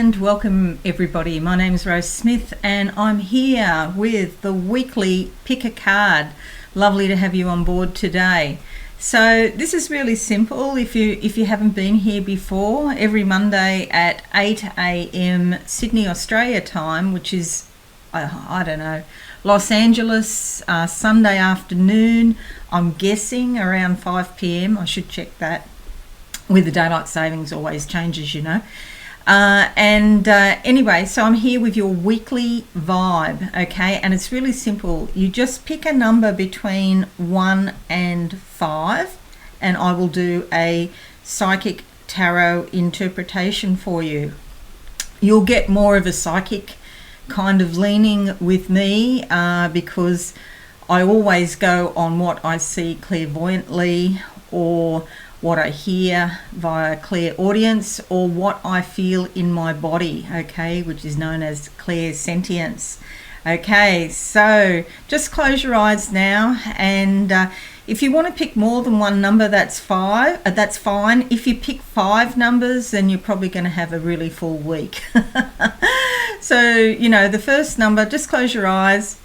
and welcome everybody. My name is Rose Smith and I'm here with the weekly Pick a Card. Lovely to have you on board today. So this is really simple. If you haven't been here before, every Monday at 8 a.m. Sydney, Australia time, which is, I don't know, Los Angeles, Sunday afternoon, I'm guessing around 5 p.m. I should check that. With the daylight savings always changes, you know. Anyway, so I'm here with your weekly vibe, okay? And it's really simple. You just pick a number between 1 and 5, and I will do a psychic tarot interpretation for you. You'll get more of a psychic kind of leaning with me because I always go on what I see clairvoyantly, or what I hear via clairaudience, or what I feel in my body, okay, which is known as clairsentience. Okay, so just close your eyes now, and if you want to pick more than one number, that's fine. If you pick 5 numbers, then you're probably going to have a really full week. So, you know, the first number, just close your eyes,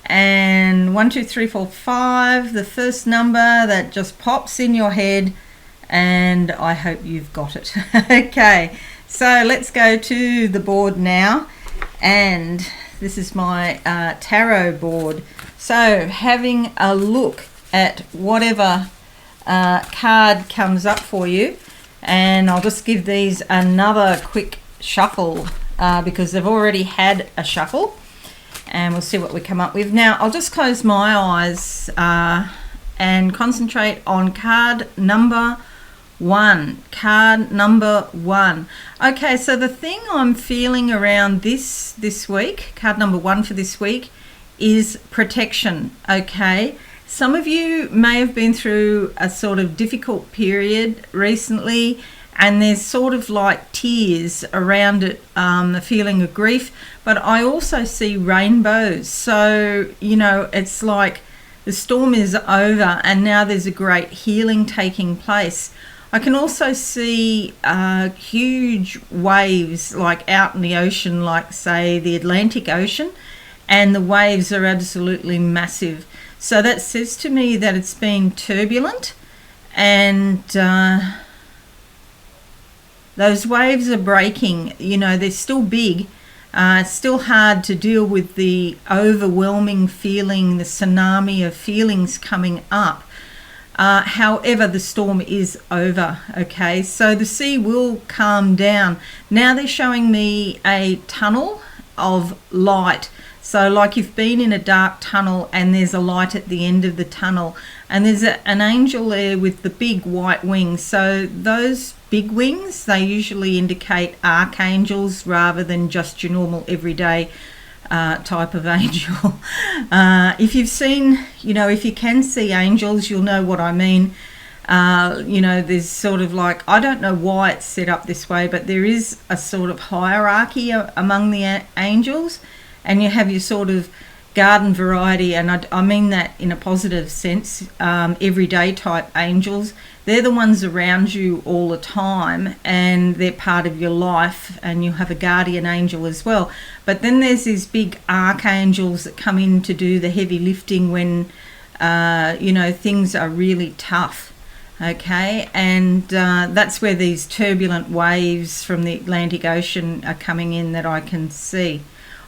and 1, 2, 3, 4, 5, the first number that just pops in your head, and I hope you've got it. Okay, so let's go to the board now, and this is my tarot board. So having a look at whatever card comes up for you, and I'll just give these another quick shuffle because they've already had a shuffle, and we'll see what we come up with. Now I'll just close my eyes and concentrate on card number 1. Card number 1. Okay, so the thing I'm feeling around this week, card number 1 for this week, is protection. Okay, some of you may have been through a sort of difficult period recently, and there's sort of like tears around it, the feeling of grief, but I also see rainbows. So, you know, it's like the storm is over and now there's a great healing taking place. I can also see huge waves like out in the ocean, like say the Atlantic Ocean, and the waves are absolutely massive. So that says to me that it's been turbulent, and those waves are breaking. You know, they're still big. It's still hard to deal with the overwhelming feeling, the tsunami of feelings coming up. However, the storm is over, okay? So the sea will calm down. Now they're showing me a tunnel of light. So like you've been in a dark tunnel and there's a light at the end of the tunnel, and there's an angel there with the big white wings. So those big wings, they usually indicate archangels rather than just your normal everyday type of angel. If you've seen, you know, if you can see angels, you'll know what I mean. You know, there's sort of like, I don't know why it's set up this way, but there is a sort of hierarchy among the angels, and you have your sort of garden variety, and I mean that in a positive sense, everyday type angels. They're the ones around you all the time, and they're part of your life, and you have a guardian angel as well. But then there's these big archangels that come in to do the heavy lifting when you know, things are really tough, okay? And that's where these turbulent waves from the Atlantic Ocean are coming in that I can see.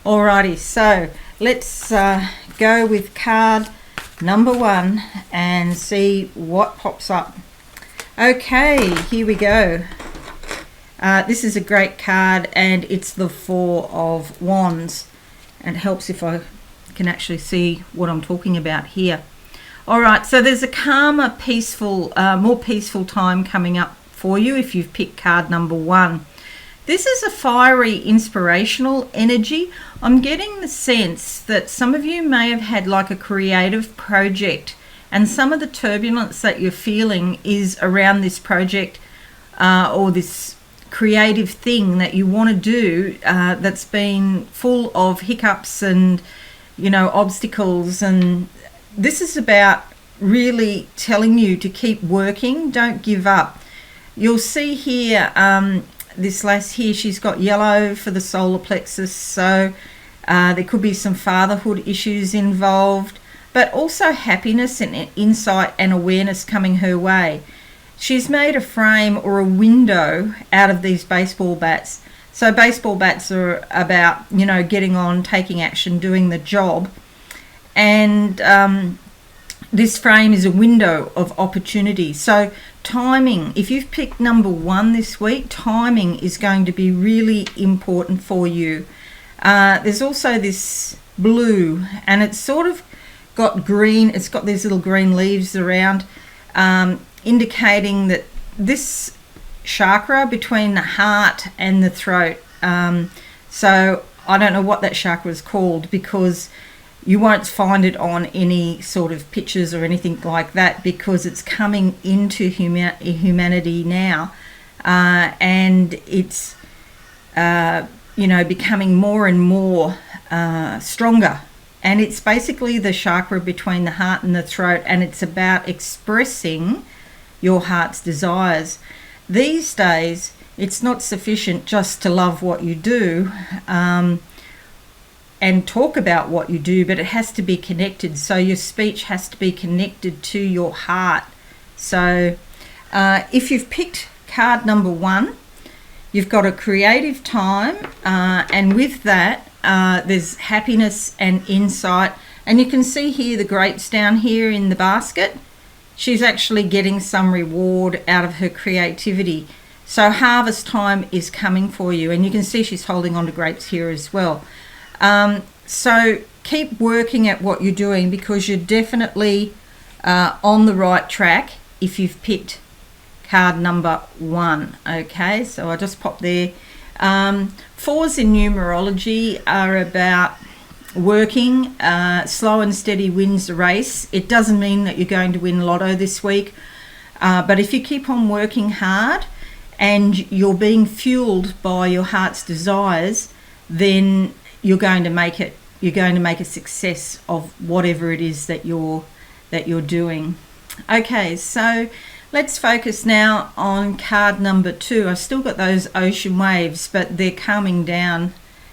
Alrighty, so let's go with card number 1 and see what pops up. Okay, here we go. This is a great card, and it's the 4 of Wands, and it helps if I can actually see what I'm talking about here. All right, so there's a calmer, peaceful, more peaceful time coming up for you if you've picked card number 1. This is a fiery, inspirational energy. I'm getting the sense that some of you may have had like a creative project, and some of the turbulence that you're feeling is around this project or this creative thing that you want to do that's been full of hiccups and, you know, obstacles. And this is about really telling you to keep working, don't give up. You'll see here this lass here, she's got yellow for the solar plexus, so there could be some fatherhood issues involved, but also happiness and insight and awareness coming her way. She's made a frame or a window out of these baseball bats. So baseball bats are about, getting on, taking action, doing the job. And this frame is a window of opportunity. So timing, if you've picked number 1 this week, timing is going to be really important for you. There's also this blue, and it's sort of got green. It's got these little green leaves around, indicating that this chakra between the heart and the throat. So I don't know what that chakra is called, because you won't find it on any sort of pictures or anything like that, because it's coming into humanity now, and it's becoming more and more stronger. And it's basically the chakra between the heart and the throat, and it's about expressing your heart's desires. These days, it's not sufficient just to love what you do and talk about what you do, but it has to be connected. So your speech has to be connected to your heart. So if you've picked card number 1, you've got a creative time, and with that, there's happiness and insight. And you can see here the grapes down here in the basket. She's actually getting some reward out of her creativity. So harvest time is coming for you. And you can see she's holding on to grapes here as well. So keep working at what you're doing, because you're definitely on the right track if you've picked card number 1. Okay, so I just popped there. 4s in numerology are about working. Slow and steady wins the race. It doesn't mean that you're going to win lotto this week, but if you keep on working hard and you're being fueled by your heart's desires, then you're going to make it. You're going to make a success of whatever it is that you're doing. Okay, so let's focus now on card number 2. I've still got those ocean waves, but they're calming down.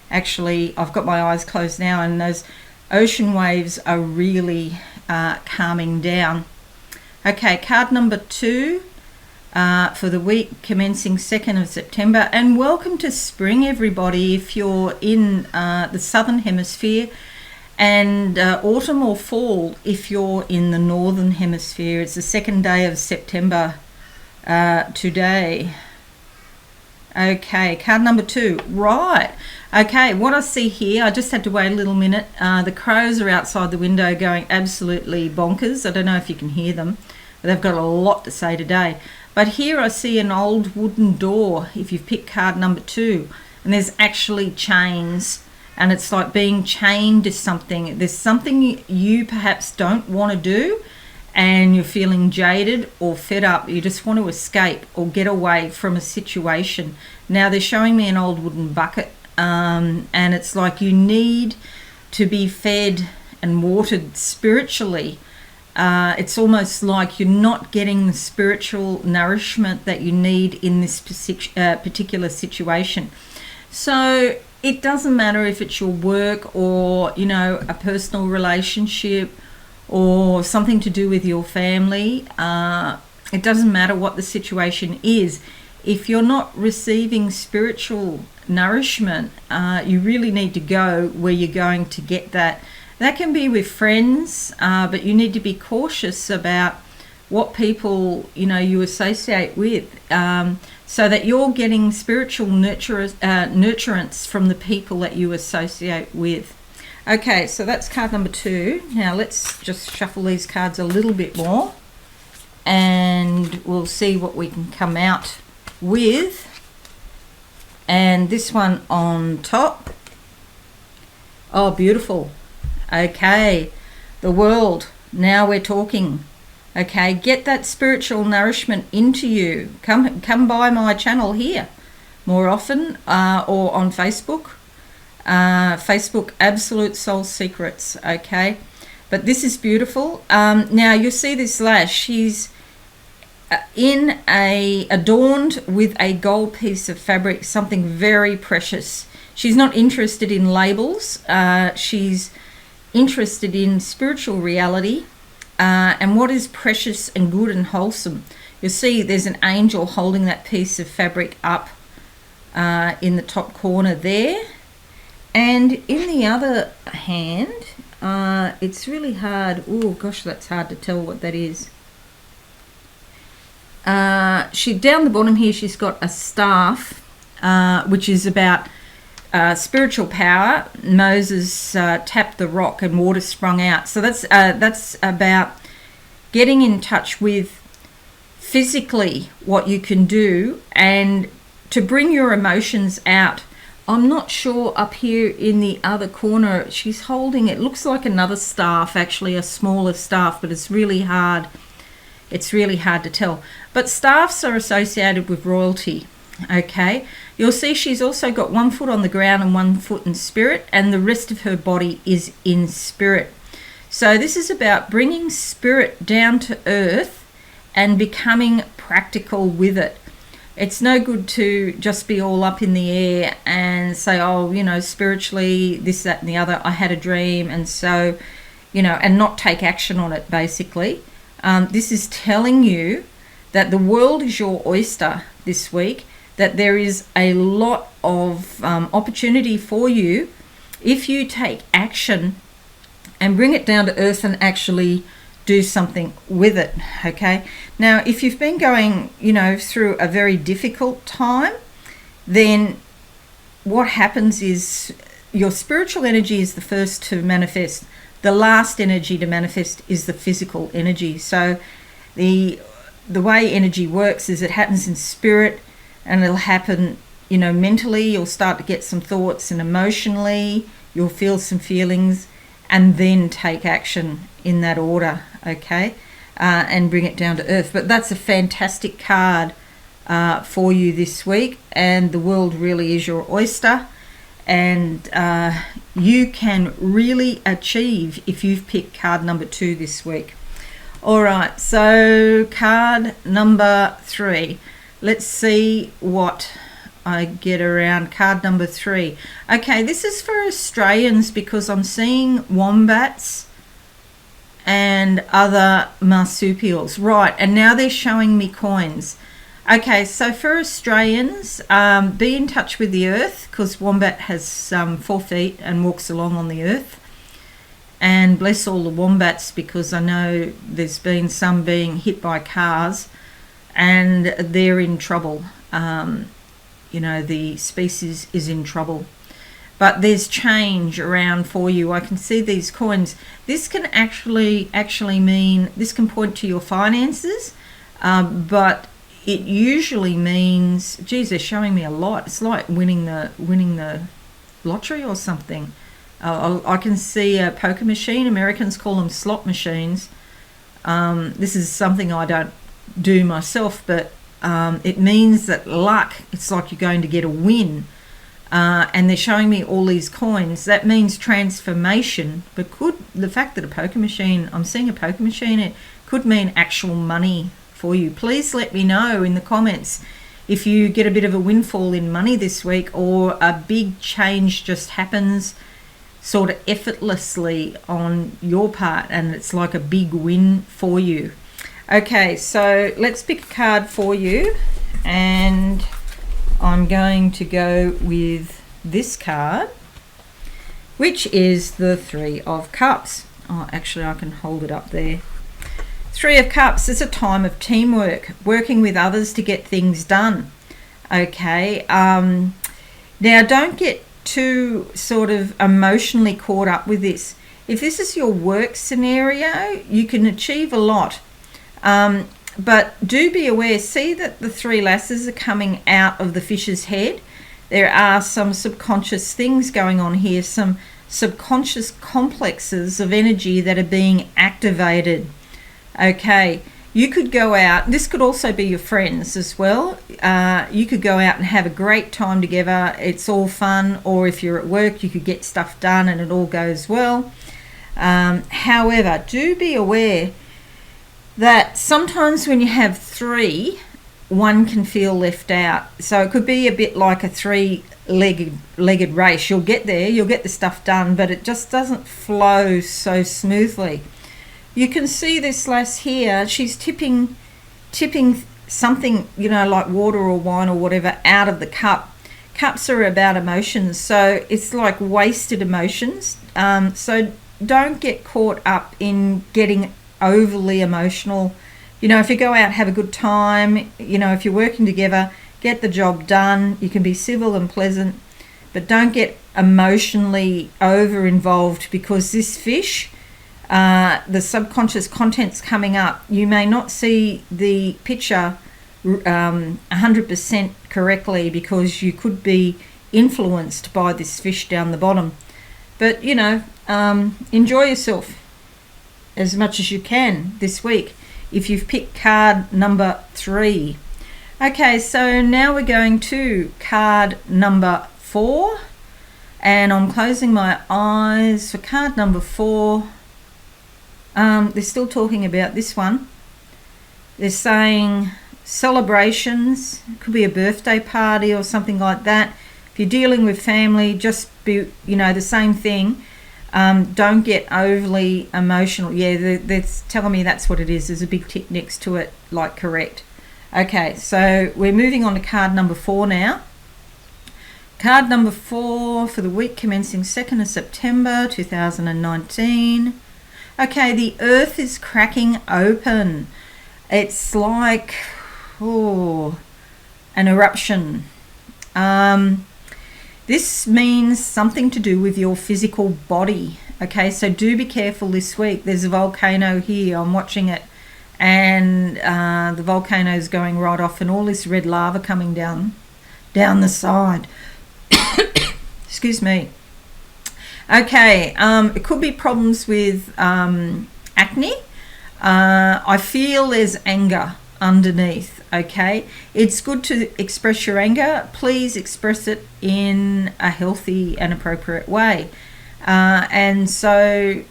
Actually, I've got my eyes closed now, and those ocean waves are really calming down. Okay, card number 2 for the week commencing 2nd of September. And welcome to spring, everybody, if you're in the southern hemisphere, and autumn or fall if you're in the northern hemisphere. It's the 2nd day of September today. Okay, card number 2. Right. Okay, what I see here, I just had to wait a little minute. The crows are outside the window going absolutely bonkers. I don't know if you can hear them, but they've got a lot to say today. But here I see an old wooden door, if you've picked card number 2, and there's actually chains, and it's like being chained to something. There's something you perhaps don't want to do, and you're feeling jaded or fed up. You just want to escape or get away from a situation. Now they're showing me an old wooden bucket, and it's like you need to be fed and watered spiritually. It's almost like you're not getting the spiritual nourishment that you need in this particular situation. So it doesn't matter if it's your work or, a personal relationship or something to do with your family. It doesn't matter what the situation is. If you're not receiving spiritual nourishment, you really need to go where you're going to get that. That can be with friends, but you need to be cautious about what people, you associate with, so that you're getting spiritual nurturance from the people that you associate with. Okay, so that's card number 2. Now let's just shuffle these cards a little bit more, and we'll see what we can come out with. And this one on top. Oh, beautiful. Okay, the world. Now we're talking. Okay, get that spiritual nourishment into you. Come by my channel here more often, or on Facebook. Facebook, Absolute Soul Secrets. Okay, but this is beautiful. Now you'll see this lash. She's adorned with a gold piece of fabric, something very precious. She's not interested in labels. She's interested in spiritual reality and what is precious and good and wholesome. You'll see there's an angel holding that piece of fabric up in the top corner there. And in the other hand, it's really hard. Oh gosh, that's hard to tell what that is. She down the bottom here, she's got a staff, which is about spiritual power. Moses tapped the rock and water sprung out. So that's about getting in touch with physically what you can do and to bring your emotions out. I'm not sure up here in the other corner, she's holding, it looks like another staff, actually a smaller staff, but it's really hard. It's really hard to tell. But staffs are associated with royalty, okay? You'll see she's also got 1 foot on the ground and 1 foot in spirit, and the rest of her body is in spirit. So this is about bringing spirit down to earth and becoming practical with it. It's no good to just be all up in the air and say, oh, you know, spiritually, this, that, and the other, I had a dream, and so, you know, and not take action on it, basically. This is telling you that the world is your oyster this week, that there is a lot of opportunity for you if you take action and bring it down to earth and actually do something with it, okay? Now, if you've been going, you know, through a very difficult time, then what happens is your spiritual energy is the first to manifest. The last energy to manifest is the physical energy. So the way energy works is it happens in spirit, and it'll happen, you know, mentally. You'll start to get some thoughts, and emotionally you'll feel some feelings, and then take action in that order, okay, and bring it down to earth. But that's a fantastic card for you this week, and the world really is your oyster, and you can really achieve if you've picked card number 2 this week. All right, so card number 3. Let's see what I get around card number 3. Okay, this is for Australians because I'm seeing wombats and other marsupials. Right, and now they're showing me coins. Okay, so for Australians, be in touch with the earth, because wombat has 4 feet and walks along on the earth. And bless all the wombats, because I know there's been some being hit by cars and they're in trouble. You know, the species is in trouble. But there's change around for you. I can see these coins. This can actually mean, this can point to your finances, but it usually means, geez, they're showing me a lot. It's like winning the lottery or something. I can see a poker machine. Americans call them slot machines. This is something I don't do myself, but it means that luck, it's like you're going to get a win. And they're showing me all these coins. That means transformation. But could the fact that a poker machine, I'm seeing a poker machine, it could mean actual money for you. Please let me know in the comments if you get a bit of a windfall in money this week, or a big change just happens sort of effortlessly on your part and it's like a big win for you. Okay, so let's pick a card for you, and I'm going to go with this card, which is the 3 of Cups. Oh, actually, I can hold it up there. 3 of Cups is a time of teamwork, working with others to get things done. Okay, now don't get too sort of emotionally caught up with this. If this is your work scenario, you can achieve a lot. But do be aware, see that the 3 lasses are coming out of the fish's head. There are some subconscious things going on here, some subconscious complexes of energy that are being activated. Okay, you could go out, this could also be your friends as well. You could go out and have a great time together. It's all fun, or if you're at work, you could get stuff done and it all goes well. However, do be aware, that sometimes when you have three, one can feel left out. So it could be a bit like a three-legged race. You'll get there, you'll get the stuff done, but it just doesn't flow so smoothly. You can see this lass here, she's tipping something, you know, like water or wine or whatever out of the cup. Cups are about emotions, so it's like wasted emotions. So don't get caught up in getting overly emotional. You know, if you go out, have a good time, you know, if you're working together, get the job done. You can be civil and pleasant, but don't get emotionally over involved, because this fish, the subconscious content's coming up. You may not see the picture 100% correctly, because you could be influenced by this fish down the bottom. But, you know, enjoy yourself as much as you can this week if you've picked card number 3. Okay, so now we're going to card number 4, and I'm closing my eyes for card number 4. They're still talking about this one. They're saying celebrations, it could be a birthday party or something like that. If you're dealing with family, just be, you know, the same thing. Don't get overly emotional. Yeah, they're telling me that's what it is. There's a big tick next to it, like correct. Okay, so we're moving on to card number 4 now. Card number 4 for the week commencing 2nd of September 2019. Okay, the earth is cracking open. It's like, an eruption. This means something to do with your physical body. Okay, so do be careful this week. There's a volcano here. I'm watching it, and the volcano is going right off, and all this red lava coming down the side. Excuse me. Okay, it could be problems with acne. I feel there's anger underneath. Okay, it's good to express your anger. Please express it in a healthy and appropriate way. And so,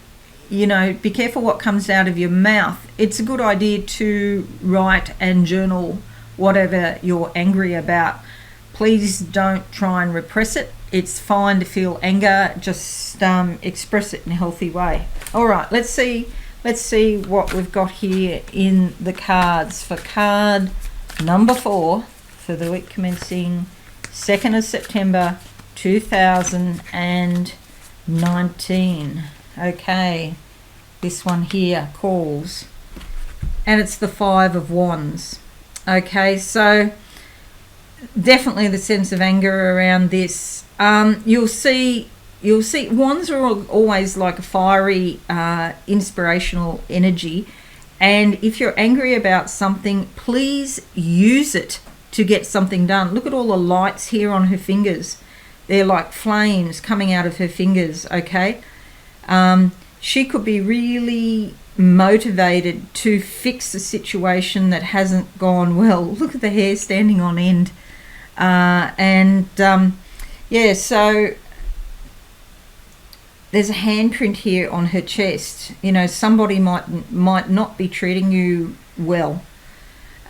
you know, be careful what comes out of your mouth. It's a good idea to write and journal whatever you're angry about. Please don't try and repress it. It's fine to feel anger. Just express it in a healthy way. All right, let's see what we've got here in the cards for card number 4 for the week commencing 2nd of September 2019. Okay, this one here calls, and it's the 5 of Wands. Okay, so definitely the sense of anger around this. You'll see wands are always like a fiery, inspirational energy, and if you're angry about something, please use it to get something done. Look at all the lights here on her fingers. They're like flames coming out of her fingers. Okay, she could be really motivated to fix a situation that hasn't gone well. Look at the hair standing on end. Yeah, so there's a handprint here on her chest. You know, somebody might not be treating you well,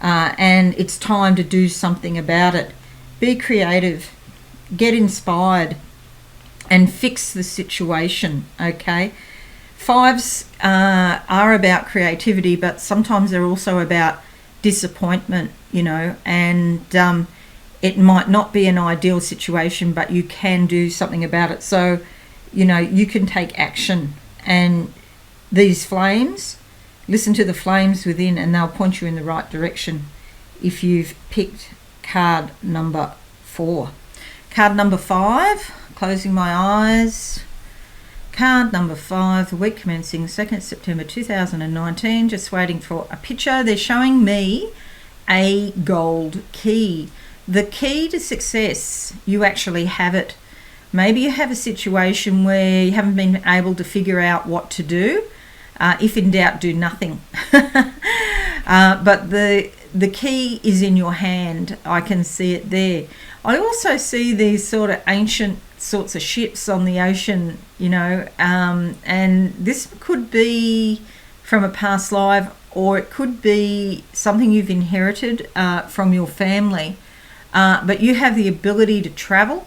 and it's time to do something about it. Be creative, get inspired, and fix the situation. Okay, 5s are about creativity, but sometimes they're also about disappointment. You know, and it might not be an ideal situation, but you can do something about it. So, you know, you can take action, and these flames, listen to the flames within, and they'll point you in the right direction if you've picked card number 4. Card number 5, closing my eyes. Card number 5, the week commencing 2nd September 2019, just waiting for a picture. They're showing me a gold key. The key to success, you actually have it. Maybe you have a situation where you haven't been able to figure out what to do. If in doubt, do nothing. But the key is in your hand. I can see it there. I also see these sort of ancient sorts of ships on the ocean, you know, and this could be from a past life, or it could be something you've inherited from your family. But you have the ability to travel,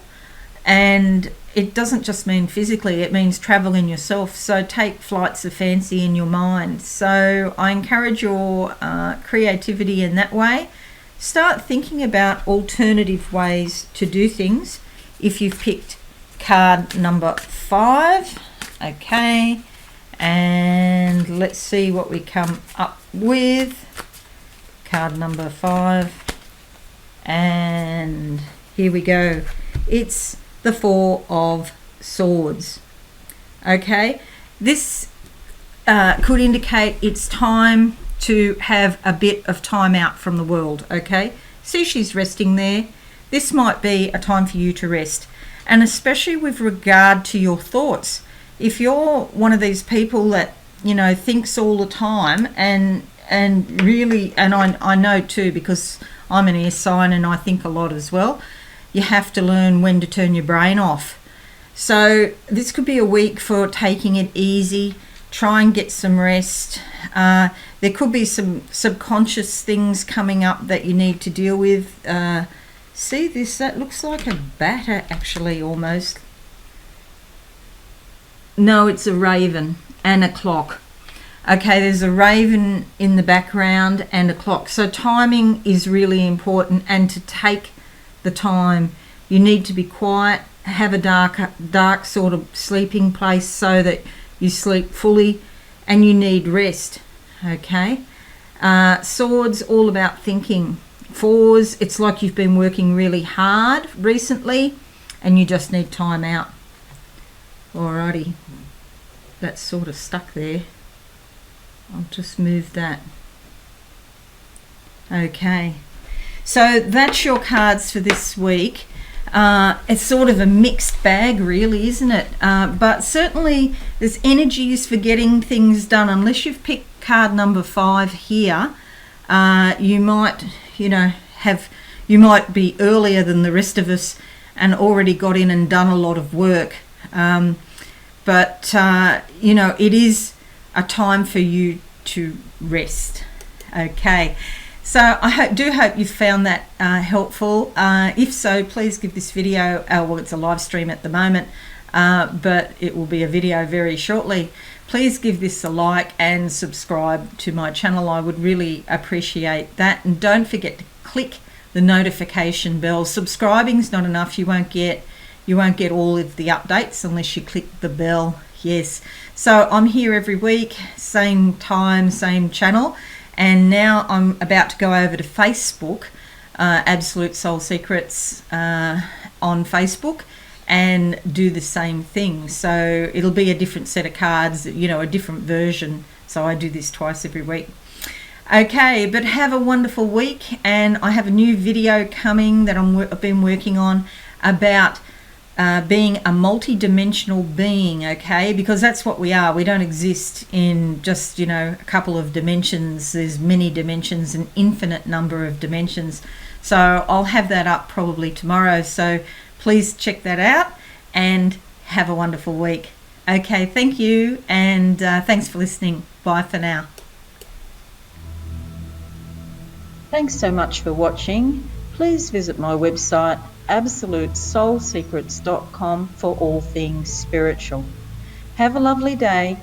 and it doesn't just mean physically, it means traveling yourself. So take flights of fancy in your mind. So I encourage your creativity in that way. Start thinking about alternative ways to do things if you've picked card number 5. Okay, and let's see what we come up with. Card number 5. And here we go. It's the 4 of Swords. Okay, this could indicate it's time to have a bit of time out from the world. Okay, see, she's resting there. This might be a time for you to rest, and especially with regard to your thoughts. If you're one of these people that, you know, thinks all the time, and really, and I know too, because I'm an air sign and I think a lot as well, you have to learn when to turn your brain off. So this could be a week for taking it easy. Try and get some rest. There could be some subconscious things coming up that you need to deal with. See this? That looks like a batter, actually, almost. No, it's a raven and a clock. Okay, there's a raven in the background and a clock. So timing is really important, and to take the time. You need to be quiet, have a dark sort of sleeping place so that you sleep fully, and you need rest. Okay, Swords, all about thinking. 4s, it's like you've been working really hard recently and you just need time out. Alrighty, that's sort of stuck there. I'll just move that. Okay, so that's your cards for this week. It's sort of a mixed bag, really, isn't it? But certainly there's energies for getting things done. Unless you've picked card number 5 here, you might, you might be earlier than the rest of us and already got in and done a lot of work. But it is a time for you to rest. Okay, so I do hope you found that helpful. If so, please give this video, well, it's a live stream at the moment, but it will be a video very shortly. Please give this a like and subscribe to my channel. I would really appreciate that. And don't forget to click the notification bell. Subscribing is not enough. You won't get all of the updates unless you click the bell. Yes, so I'm here every week, same time, same channel, and now I'm about to go over to Facebook, Absolute Soul Secrets on Facebook, and do the same thing. So it'll be a different set of cards, a different version. So I do this twice every week. Okay, but have a wonderful week, and I have a new video coming that I've been working on about being a multi-dimensional being, okay? Because that's what we are. We don't exist in just, a couple of dimensions. There's many dimensions, an infinite number of dimensions. So I'll have that up probably tomorrow. So please check that out and have a wonderful week. Okay, thank you, and thanks for listening. Bye for now. Thanks so much for watching. Please visit my website absolutesoulsecrets.com for all things spiritual. Have a lovely day.